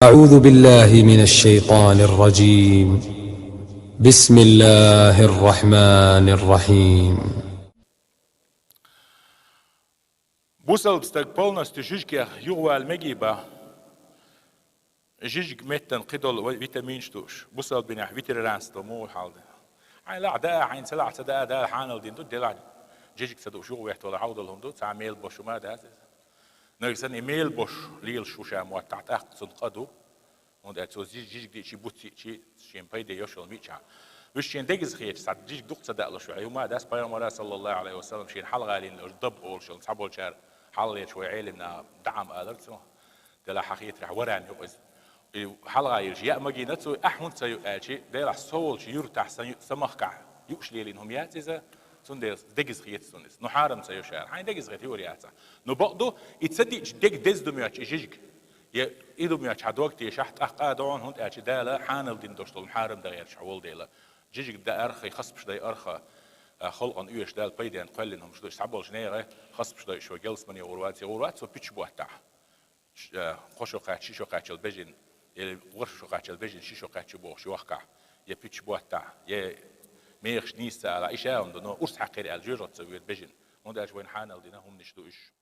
أعوذ بالله من الشيطان الرجيم. بسم الله الرحمن الرحيم. Busselbstag polnosti žyžkia juhval megiba žyžg metten qidol vitaminstuš. Busselbina vitirransto muu halde. عين لا دا عين سلع سدا دا حانل دين دود دلع جيجك سدو شو ويحت ولا عود لهم دود ساميل بوش وما دا نرجسن إيميل بوش ليل شو شام وقت صدقدو und so جيجك دي شي بوتي شي شيمباي دي يوشل ميتشا وش شين دقز خير ساعد جيجك دوق صدق له شوي وما داس بيرم صلى الله عليه وسلم شين حلقة لين الضب أول شو صعبوا الشهر حلقة شوي عيلنا دعم قادر سو دلا حقيقة رح وران يقص حلقة يرجع يا مجي نتسو أحمد سيو أشي دلا صول شي يرتاح سمخكع يوش ليلين يات إذا سون دقز خير سونس نحارم سيو شهر هاي دقز خير يورياتا نبقدو يتصدق دق دز دمياش جيجك يا إذا مياش حد وقت يشحت أقادون هند أشي دلا حانل دين دوشتل محارم دغير شعول ديلا جيجك دا أرخي خص بش دا أرخا خلقن إيش دال بيدين قلنهم شدوش تعبول شنيرة خص بش دا شو جلس مني أوروات سو بيتش بوحتا خوشو قاعد شيشو قاعد البجن يا ورشو قاعد البجن شيشو قاعد بوخ شو وقع يا بيتش بوحتا يا ميرش نيسا على إيش عندنا أرس حقيقي الجيرة تسوي البجن هند أش وين حانل دينا هم نشدوش